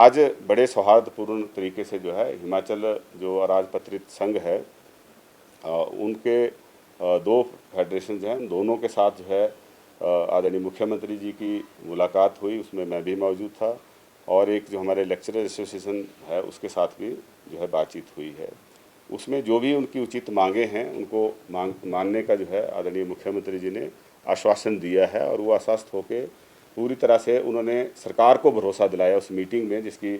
आज बड़े सौहार्दपूर्ण तरीके से जो है हिमाचल जो अराजपत्रित संघ है उनके दो फेडरेशन जो हैं दोनों के साथ जो है आदरणीय मुख्यमंत्री जी की मुलाकात हुई। उसमें मैं भी मौजूद था और एक जो हमारे लेक्चरर एसोसिएशन है उसके साथ भी जो है बातचीत हुई है। उसमें जो भी उनकी उचित मांगे हैं उनको मानने का जो है आदरणीय मुख्यमंत्री जी ने आश्वासन दिया है और वो आश्वस्त होकर पूरी तरह से उन्होंने सरकार को भरोसा दिलाया उस मीटिंग में, जिसकी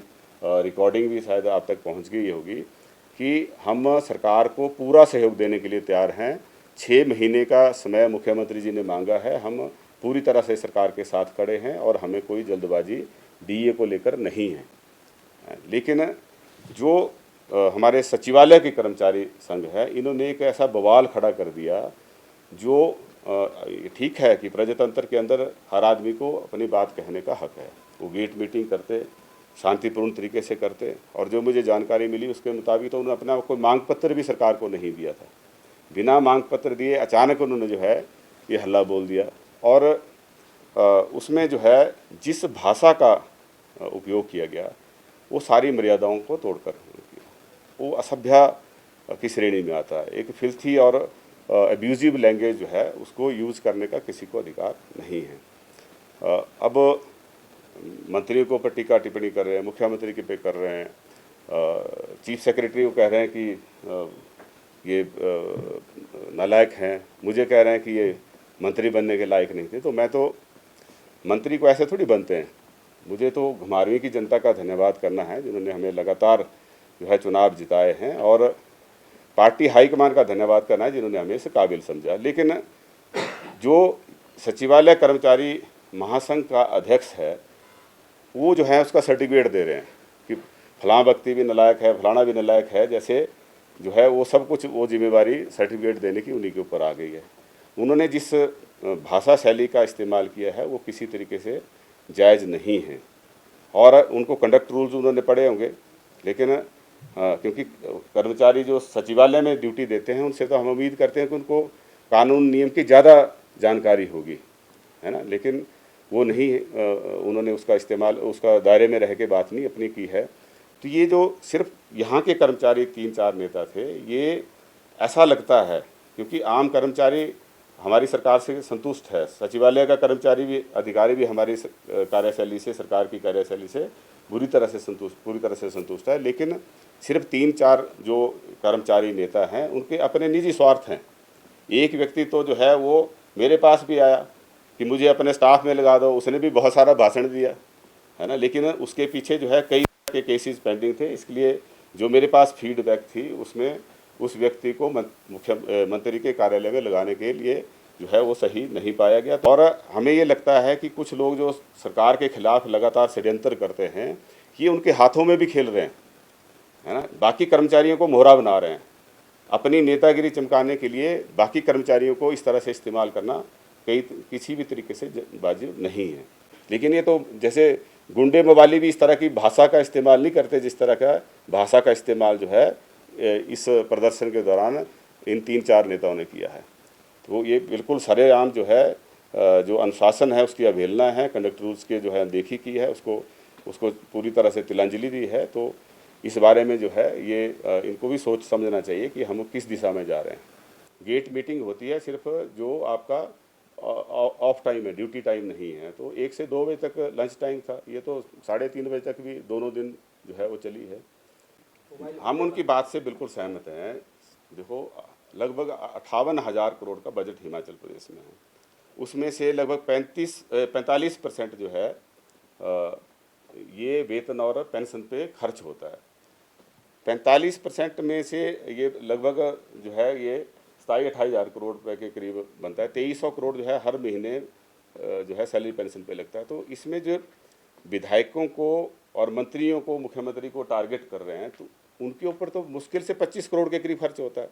रिकॉर्डिंग भी शायद आप तक पहुंच गई होगी, कि हम सरकार को पूरा सहयोग देने के लिए तैयार हैं। 6 महीने का समय मुख्यमंत्री जी ने मांगा है, हम पूरी तरह से सरकार के साथ खड़े हैं और हमें कोई जल्दबाजी डीए को लेकर नहीं है। लेकिन जो हमारे सचिवालय के कर्मचारी संघ है, इन्होंने एक ऐसा बवाल खड़ा कर दिया जो ठीक है कि प्रजातंत्र के अंदर हर आदमी को अपनी बात कहने का हक है। वो गेट मीटिंग करते, शांतिपूर्ण तरीके से करते, और जो मुझे जानकारी मिली उसके मुताबिक तो उन्होंने अपना कोई मांग पत्र भी सरकार को नहीं दिया था। बिना मांग पत्र दिए अचानक उन्होंने जो है ये हल्ला बोल दिया और उसमें जो है जिस भाषा का उपयोग किया गया वो सारी मर्यादाओं को तोड़कर किया। वो असभ्य की श्रेणी में आता है। एक फिल्थी और एब्यूजिव लैंग्वेज जो है उसको यूज़ करने का किसी को अधिकार नहीं है। अब मंत्रियों के ऊपर टीका टिप्पणी कर रहे हैं, मुख्यमंत्री के पे कर रहे हैं, चीफ सेक्रेटरी को कह रहे हैं कि ये नालायक हैं, मुझे कह रहे हैं कि ये मंत्री बनने के लायक नहीं थे। तो मैं तो मंत्री को ऐसे थोड़ी बनते हैं। मुझे तो घुमारवीं की जनता का धन्यवाद करना है जिन्होंने हमें लगातार जो है चुनाव जिताए हैं, और पार्टी हाईकमान का धन्यवाद करना है जिन्होंने हमें इसे काबिल समझा। लेकिन जो सचिवालय कर्मचारी महासंघ का अध्यक्ष है वो जो है उसका सर्टिफिकेट दे रहे हैं कि फलां व्यक्ति भी नालायक है, फलाना भी नालायक है, जैसे जो है वो सब कुछ वो जिम्मेवारी सर्टिफिकेट देने की उन्हीं के ऊपर आ गई है। उन्होंने जिस भाषा शैली का इस्तेमाल किया है वो किसी तरीके से जायज़ नहीं है, और उनको कंडक्ट रूल्स उन्होंने पढ़े होंगे, लेकिन क्योंकि कर्मचारी जो सचिवालय में ड्यूटी देते हैं उनसे तो हम उम्मीद करते हैं कि उनको कानून नियम की ज़्यादा जानकारी होगी, है ना, लेकिन वो नहीं उन्होंने उसका इस्तेमाल उसका दायरे में रह के बात नहीं अपनी की है। तो ये जो सिर्फ यहाँ के कर्मचारी 3-4 नेता थे, ये ऐसा लगता है क्योंकि आम कर्मचारी हमारी सरकार से संतुष्ट है, सचिवालय का कर्मचारी भी अधिकारी भी हमारी कार्यशैली से, सरकार की कार्यशैली से पूरी तरह से संतुष्ट है। लेकिन सिर्फ 3-4 जो कर्मचारी नेता हैं उनके अपने निजी स्वार्थ हैं। एक व्यक्ति तो जो है वो मेरे पास भी आया कि मुझे अपने स्टाफ में लगा दो, उसने भी बहुत सारा भाषण दिया, है ना, लेकिन उसके पीछे जो है कई के केसेस पेंडिंग थे। इसलिए जो मेरे पास फीडबैक थी उसमें उस व्यक्ति को मुख्यमंत्री के कार्यालय में लगाने के लिए जो है वो सही नहीं पाया गया। और हमें ये लगता है कि कुछ लोग जो सरकार के खिलाफ लगातार षड्यंत्र करते हैं ये उनके हाथों में भी खेल रहे हैं, है ना, बाकी कर्मचारियों को मोहरा बना रहे हैं। अपनी नेतागिरी चमकाने के लिए बाकी कर्मचारियों को इस तरह से इस्तेमाल करना किसी भी तरीके से वाजिब नहीं है। लेकिन ये तो जैसे गुंडे मवाली भी इस तरह की भाषा का इस्तेमाल नहीं करते जिस तरह का भाषा का इस्तेमाल जो है इस प्रदर्शन के दौरान इन 3-4 नेताओं ने किया है। तो ये बिल्कुल सरेआम जो है जो अनुशासन है उसकी अवहेलना है, कंडक्ट रूल्स के जो है अनदेखी की है, उसको पूरी तरह से तिलांजलि दी है। तो इस बारे में जो है ये इनको भी सोच समझना चाहिए कि हम किस दिशा में जा रहे हैं। गेट मीटिंग होती है सिर्फ जो आपका ऑफ टाइम है, ड्यूटी टाइम नहीं है। तो 1 से 2 बजे तक लंच टाइम था, ये तो 3:30 बजे तक भी दोनों दिन जो है वो चली है। हम उनकी बात से बिल्कुल सहमत हैं। देखो, लगभग 58,000 करोड़ का बजट हिमाचल प्रदेश में है, उसमें से लगभग 45% जो है ये वेतन और पेंशन पे खर्च होता है। 45% में से ये लगभग जो है ये 27-28 करोड़ रुपए के करीब बनता है। 2300 करोड़ जो है हर महीने जो है सैलरी पेंशन पे लगता है। तो इसमें जो विधायकों को और मंत्रियों को मुख्यमंत्री को टारगेट कर रहे हैं तो उनके ऊपर तो मुश्किल से 25 करोड़ के करीब खर्च होता है।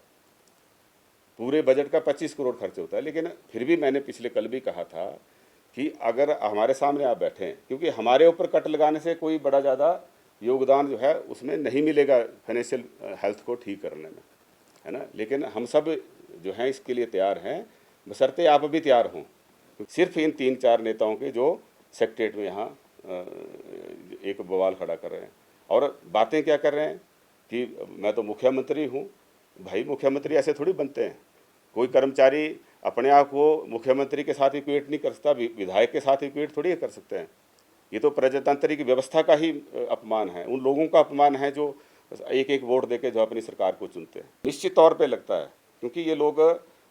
पूरे बजट का 25 करोड़ खर्च होता है। लेकिन फिर भी मैंने पिछले कल भी कहा था कि अगर हमारे सामने आप बैठें, क्योंकि हमारे ऊपर कट लगाने से कोई बड़ा ज़्यादा योगदान जो है उसमें नहीं मिलेगा फाइनेंशियल हेल्थ को ठीक करने में, है ना, लेकिन हम सब जो हैं इसके लिए तैयार हैं, बशर्ते आप भी तैयार हों। सिर्फ इन 3-4 नेताओं के जो सेक्रेटरीट में यहाँ एक बवाल खड़ा कर रहे हैं और बातें क्या कर रहे हैं कि मैं तो मुख्यमंत्री हूँ। भाई मुख्यमंत्री ऐसे थोड़ी बनते हैं। कोई कर्मचारी अपने आप को मुख्यमंत्री के साथ इक्वेट नहीं कर सकता, विधायक के साथ इक्वेट थोड़ी कर सकते हैं। ये तो प्रजातांत्रिक व्यवस्था का ही अपमान है, उन लोगों का अपमान है जो एक एक वोट देके जो अपनी सरकार को चुनते हैं। निश्चित तौर पे लगता है, क्योंकि ये लोग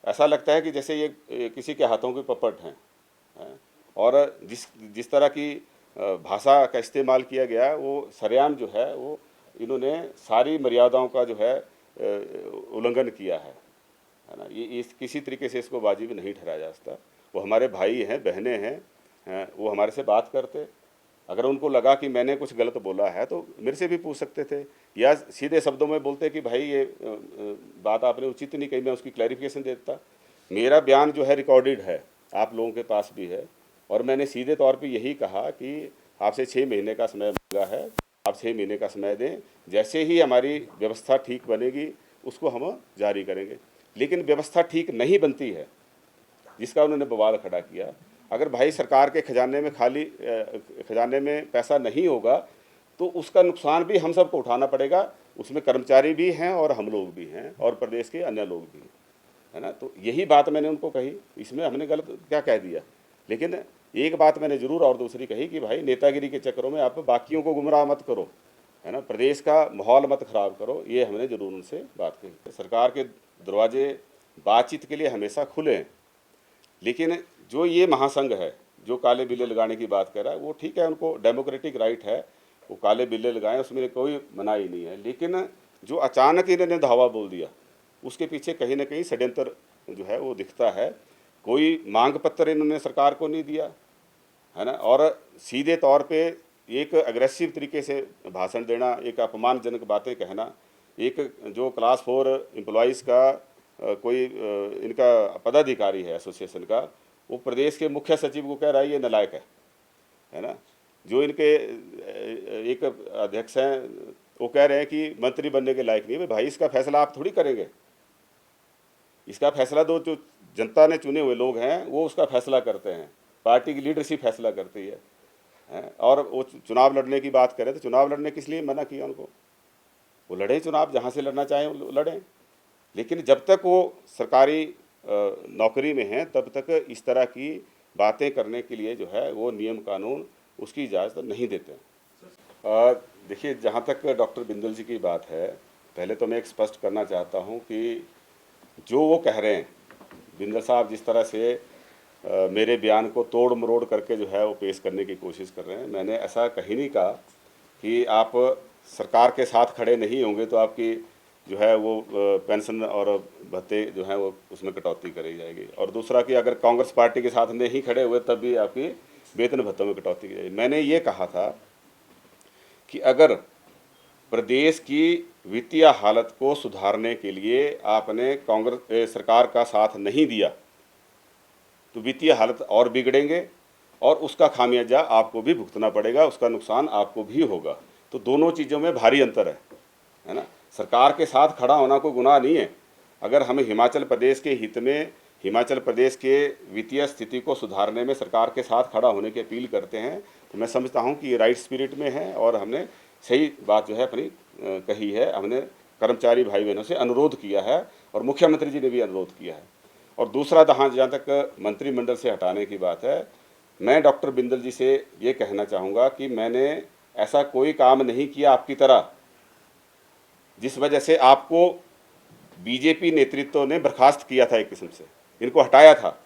ऐसा लगता है कि जैसे ये किसी के हाथों के पपट हैं। और जिस तरह की भाषा का इस्तेमाल किया गया वो सरेआम जो है वो इन्होंने सारी मर्यादाओं का जो है उल्लंघन किया है ना। ये इस किसी तरीके से इसको वाजिब नहीं ठहराया जा सकता। वो हमारे भाई हैं, बहनें हैं, वो हमारे से बात करते। अगर उनको लगा कि मैंने कुछ गलत बोला है तो मेरे से भी पूछ सकते थे, या सीधे शब्दों में बोलते कि भाई ये बात आपने उचित नहीं कही, मैं उसकी क्लैरिफिकेशन देता। मेरा बयान जो है रिकॉर्डेड है, आप लोगों के पास भी है, और मैंने सीधे तौर पे यही कहा कि आपसे 6 महीने का समय मांगा है, आप 6 महीने का समय दें, जैसे ही हमारी व्यवस्था ठीक बनेगी उसको हम जारी करेंगे। लेकिन व्यवस्था ठीक नहीं बनती है, जिसका उन्होंने बवाल खड़ा किया। अगर भाई सरकार के खजाने में खजाने में पैसा नहीं होगा तो उसका नुकसान भी हम सबको उठाना पड़ेगा। उसमें कर्मचारी भी हैं और हम लोग भी हैं और प्रदेश के अन्य लोग भी हैं, है ना। तो यही बात मैंने उनको कही, इसमें हमने गलत क्या कह दिया। लेकिन एक बात मैंने ज़रूर और दूसरी कही कि भाई नेतागिरी के चक्करों में आप बाकियों को गुमराह मत करो, है ना, प्रदेश का माहौल मत ख़राब करो। ये हमने ज़रूर उनसे बात कही। सरकार के दरवाजे बातचीत के लिए हमेशा खुले हैं, लेकिन जो ये महासंघ है जो काले बिल्ले लगाने की बात कर रहा है वो ठीक है, उनको डेमोक्रेटिक राइट है, वो काले बिल्ले लगाएं, उसमें कोई मनाही नहीं है। लेकिन जो अचानक इन्होंने धावा बोल दिया उसके पीछे कहीं ना कहीं षड्यंत्र जो है वो दिखता है। कोई मांग पत्र इन्होंने सरकार को नहीं दिया, है ना, और सीधे तौर पे एक अग्रेसिव तरीके से भाषण देना, एक अपमानजनक बातें कहना। एक जो क्लास 4 एम्प्लॉइज़ का कोई इनका पदाधिकारी है एसोसिएशन का, वो प्रदेश के मुख्य सचिव को कह रहा है ये नालायक है ना। जो इनके एक अध्यक्ष हैं वो कह रहे हैं कि मंत्री बनने के लायक नहीं है। भाई इसका फैसला आप थोड़ी करेंगे, इसका फैसला जो जनता ने चुने हुए लोग हैं वो उसका फैसला करते हैं, पार्टी की लीडरशिप फैसला करती है। और वो चुनाव लड़ने की बात करें तो चुनाव लड़ने किस लिए मना किया उनको? वो लड़ें चुनाव, जहाँ से लड़ना चाहें वो लड़ें, लेकिन जब तक वो सरकारी नौकरी में हैं तब तक इस तरह की बातें करने के लिए जो है वो नियम कानून उसकी इजाज़त नहीं देते हैं। देखिए, जहाँ तक डॉक्टर बिंदल जी की बात है, पहले तो मैं एक स्पष्ट करना चाहता हूँ कि जो वो कह रहे हैं बिंदल साहब, जिस तरह से मेरे बयान को तोड़ मरोड़ करके जो है वो पेश करने की कोशिश कर रहे हैं, मैंने ऐसा कहीं नहीं कहा कि आप सरकार के साथ खड़े नहीं होंगे तो आपकी जो है वो पेंशन और भत्ते जो हैं वो उसमें कटौती करी जाएगी, और दूसरा कि अगर कांग्रेस पार्टी के साथ नहीं खड़े हुए तब भी आपकी वेतन भत्तों में कटौती की जाएगी। मैंने ये कहा था कि अगर प्रदेश की वित्तीय हालत को सुधारने के लिए आपने कांग्रेस सरकार का साथ नहीं दिया तो वित्तीय हालत और बिगड़ेंगे और उसका खामियाजा आपको भी भुगतना पड़ेगा, उसका नुकसान आपको भी होगा। तो दोनों चीज़ों में भारी अंतर है ना। सरकार के साथ खड़ा होना कोई गुनाह नहीं है। अगर हम हिमाचल प्रदेश के हित में, हिमाचल प्रदेश के वित्तीय स्थिति को सुधारने में सरकार के साथ खड़ा होने की अपील करते हैं तो मैं समझता हूं कि ये राइट स्पिरिट में है और हमने सही बात जो है अपनी कही है। हमने कर्मचारी भाई बहनों से अनुरोध किया है और मुख्यमंत्री जी ने भी अनुरोध किया है। और दूसरा, जहाँ तक मंत्रिमंडल से हटाने की बात है, मैं डॉक्टर बिंदल जी से ये कहना चाहूँगा कि मैंने ऐसा कोई काम नहीं किया आपकी तरह जिस वजह से आपको बीजेपी नेतृत्व ने बर्खास्त किया था, एक किस्म से इनको हटाया था,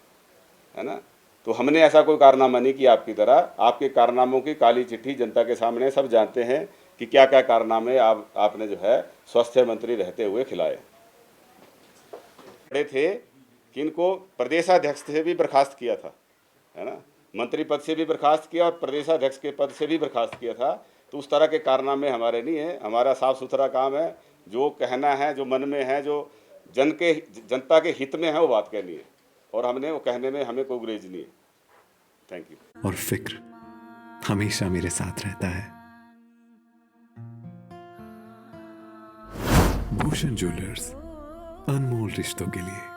है ना। तो हमने ऐसा कोई कारनामा नहीं किया आपकी तरह। आपके कारनामों की काली चिट्ठी जनता के सामने सब जानते हैं कि क्या क्या कारनामे आपने जो है स्वास्थ्य मंत्री रहते हुए खिलाए। बड़े थे कि इनको प्रदेशाध्यक्ष से भी बर्खास्त किया था, है ना, मंत्री पद से भी बर्खास्त किया और प्रदेशाध्यक्ष के पद से भी बर्खास्त किया था। तो उस तरह के कारनामे हमारे नहीं है। हमारा साफ सुथरा काम है, जो कहना है, जो मन में है, जो जनता के हित में है वो बात कहनी है, और हमने वो कहने में हमें कोई गुरेज नहीं है। Thank you. और फिक्र हमेशा मेरे साथ रहता है। भूषण ज्वेलर्स, अनमोल रिश्तों के लिए।